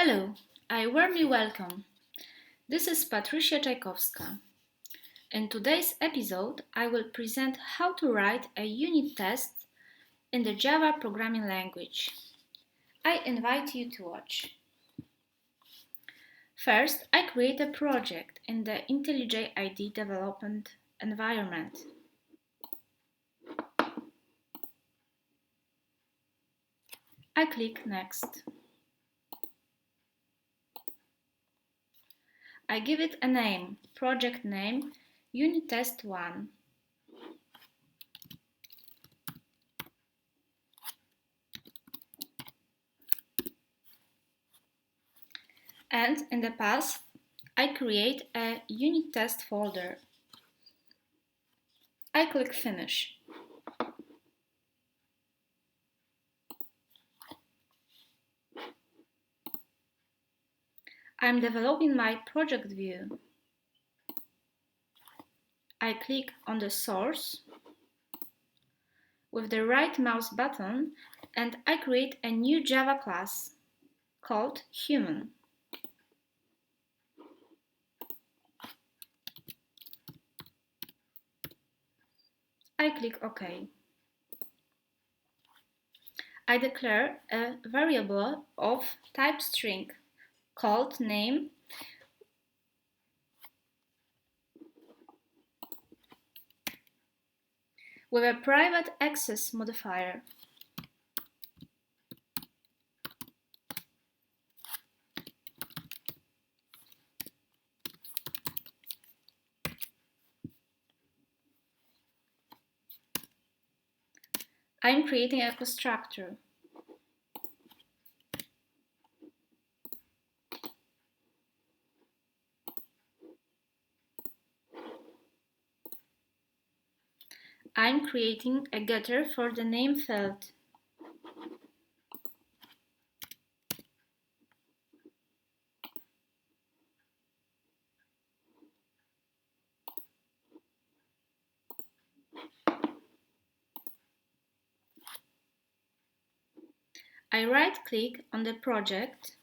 Hello, I warmly welcome. This is Patricia Czajkowska. In today's episode, I will present how to write a unit test in the Java programming language. I invite you to watch. First, I create a project in the IntelliJ IDE development environment. I click Next. I give it a name, project name, Unit Test 1. And in the path, I create a unit test folder. I click Finish. I'm developing my project view. I click on the source with the right mouse button and I create a new Java class called Human. I click OK. I declare a variable of type string called name with a private access modifier. I'm creating a constructor. I'm creating a getter for the name field. I right-click on the project,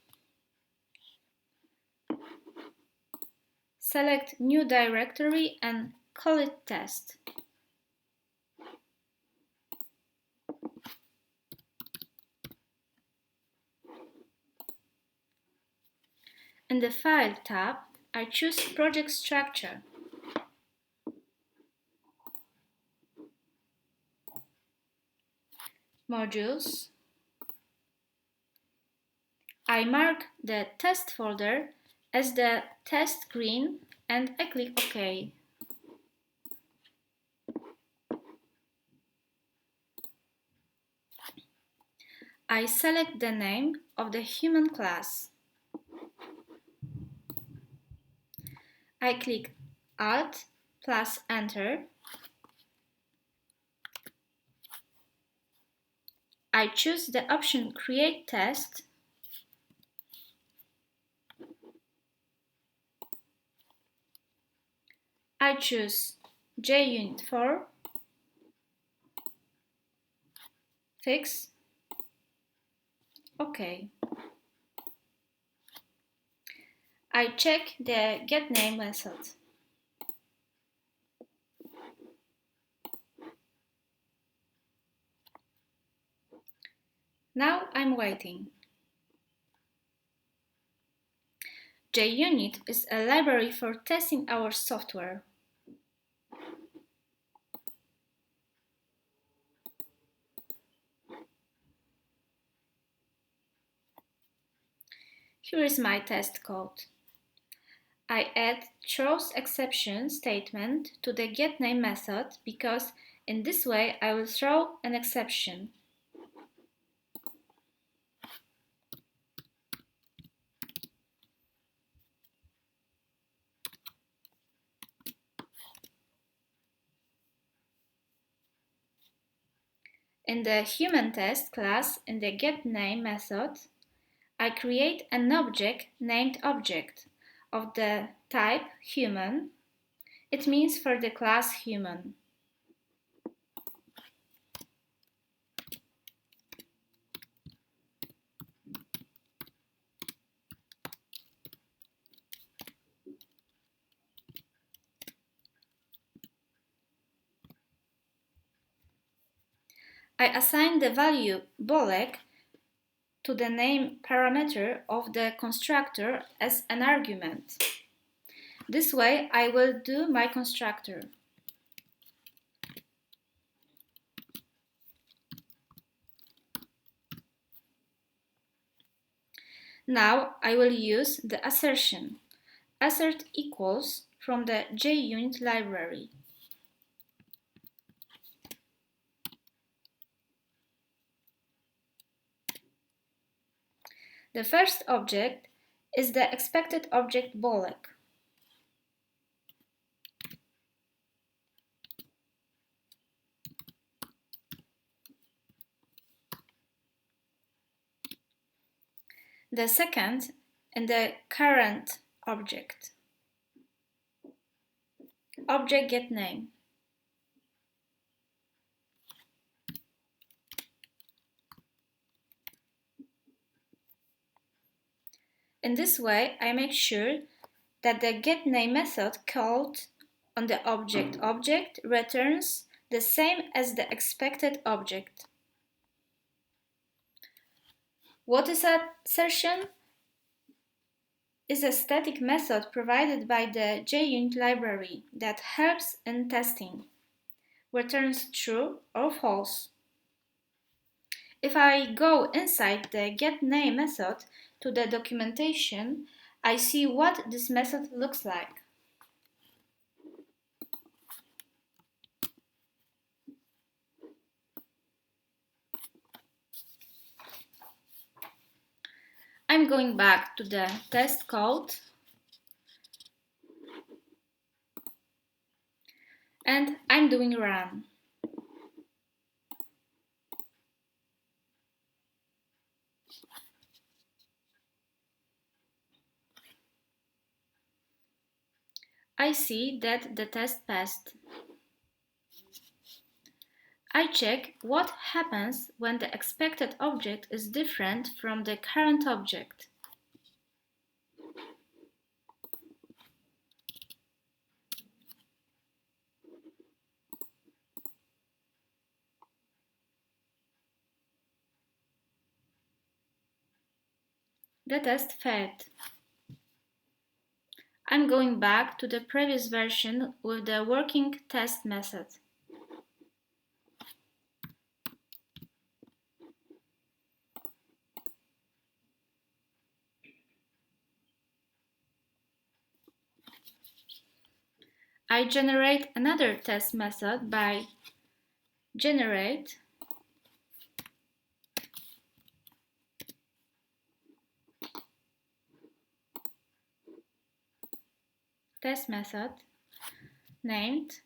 select New Directory and call it Test. In the File tab, I choose Project Structure. Modules. I mark the test folder as the test green and I click OK. I select the name of the human class. I click Alt plus Enter. I choose the option Create Test. I choose JUnit 4, Fix, OK. I check the getName method. Now I'm waiting. JUnit is a library for testing our software. Here is my test code. I add throws exception statement to the getName method because in this way I will throw an exception. In the human test class in the getName method, I create an object named object of the type human. It means for the class human. I assign the value bolek to the name parameter of the constructor as an argument. This way I will do my constructor. Now I will use the assertion. Assert equals from the JUnit library. The first object is the expected object bolek. The second and the current object. Object getName. In this way, I make sure that the getName method called on the object returns the same as the expected object. What is assertion? Is a static method provided by the JUnit library that helps in testing, returns true or false. If I go inside the getName method to the documentation, I see what this method looks like. I'm going back to the test code and I'm doing run. I see that the test passed. I check what happens when the expected object is different from the current object. The test failed. I'm going back to the previous version with the working test method. I generate another test method by generate test method named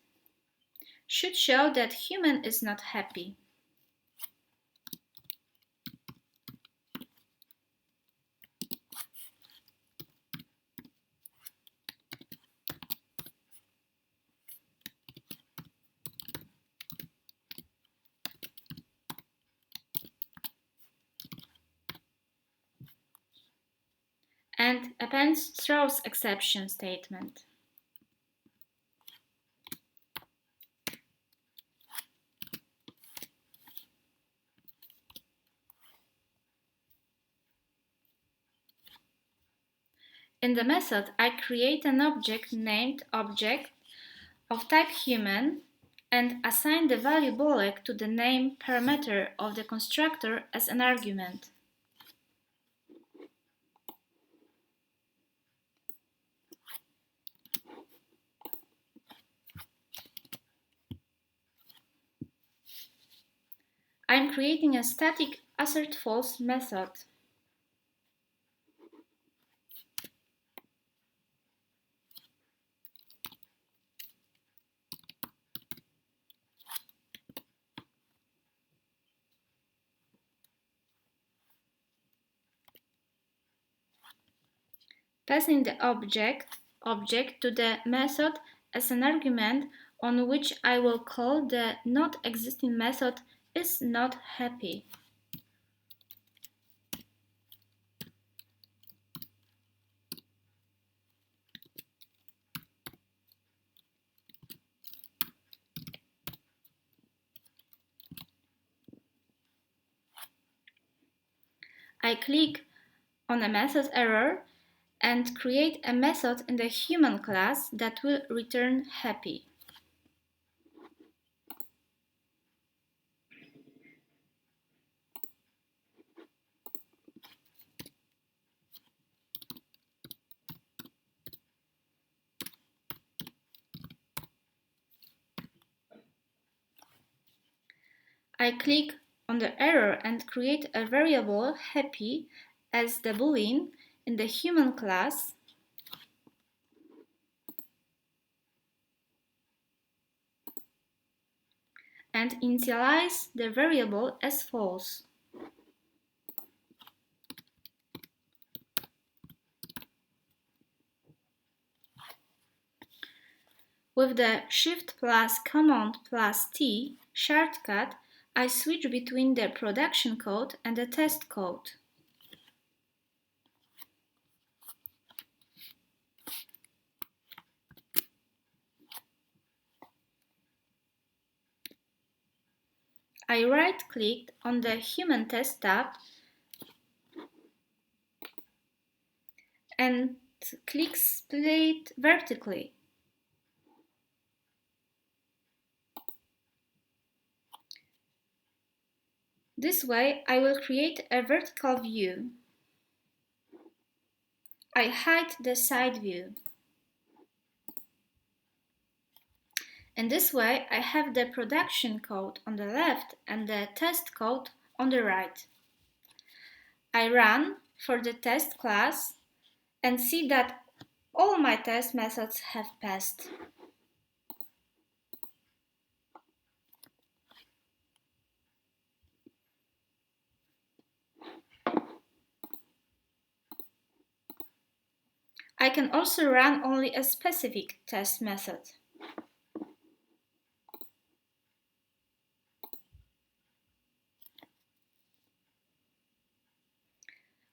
should show that human is not happy. And appends throws exception statement. In the method, I create an object named object of type human and assign the value bolek to the name parameter of the constructor as an argument. I'm creating a static assertFalse method. Passing the object to the method as an argument on which I will call the not existing method is not happy. I click on a method error and create a method in the human class that will return happy. I click on the error and create a variable happy as the boolean in the human class and initialize the variable as false. With the Shift plus Command plus T shortcut, I switch between the production code and the test code. I right-clicked on the Human Test tab and click Split vertically. This way, I will create a vertical view. I hide the side view. In this way, I have the production code on the left and the test code on the right. I run for the test class and see that all my test methods have passed. I can also run only a specific test method.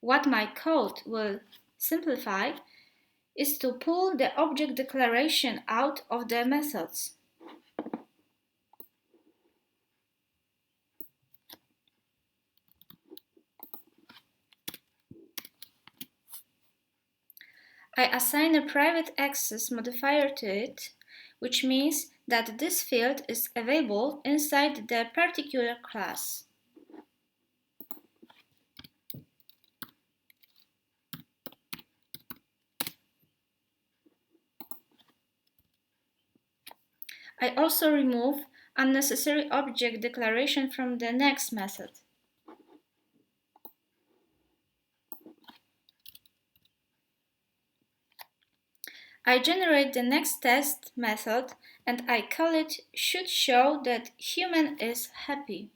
What my code will simplify is to pull the object declaration out of the methods. I assign a private access modifier to it, which means that this field is available inside the particular class. I also remove unnecessary object declaration from the next method. I generate the next test method and I call it should show that human is happy.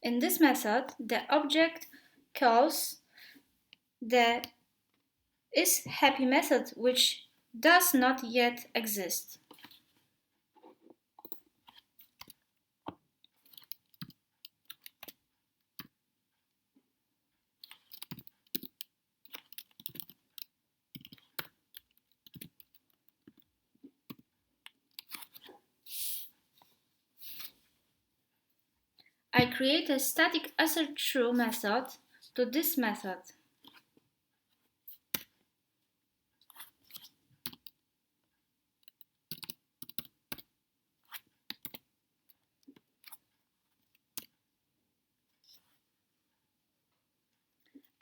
In this method, the object calls the isHappy method, which does not yet exist. I create a static AssertTrue method to this method.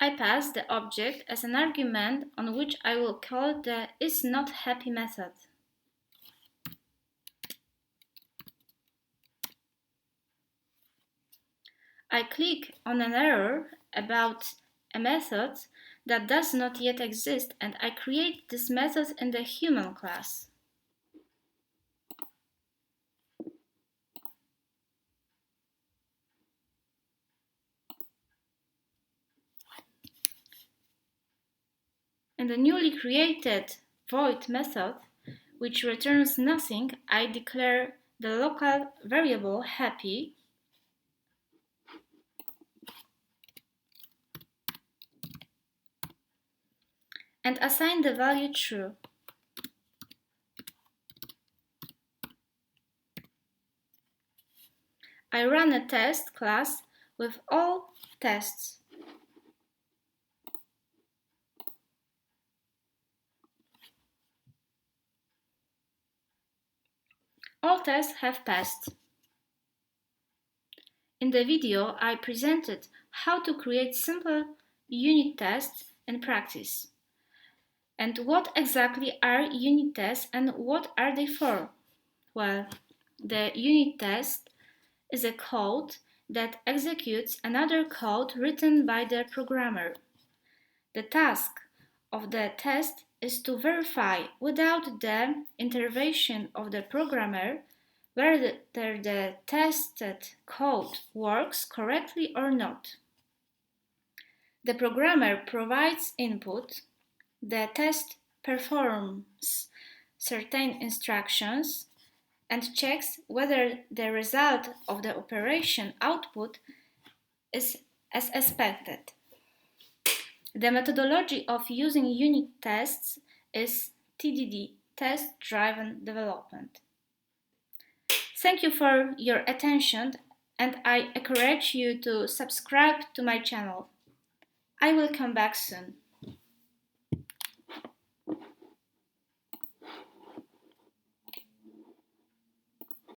I pass the object as an argument on which I will call the isNotHappy method. I click on an error about a method that does not yet exist and I create this method in the human class. In the newly created void method, which returns nothing, I declare the local variable happy and assign the value true. I run a test class with all tests. All tests have passed. In the video, I presented how to create simple unit tests in practice. And what exactly are unit tests and what are they for? Well, the unit test is a code that executes another code written by the programmer. The task of the test is to verify without the intervention of the programmer whether the tested code works correctly or not. The programmer provides input, the test performs certain instructions and checks whether the result of the operation output is as expected. The methodology of using unit tests is TDD, test-driven development. Thank you for your attention and I encourage you to subscribe to my channel. I will come back soon.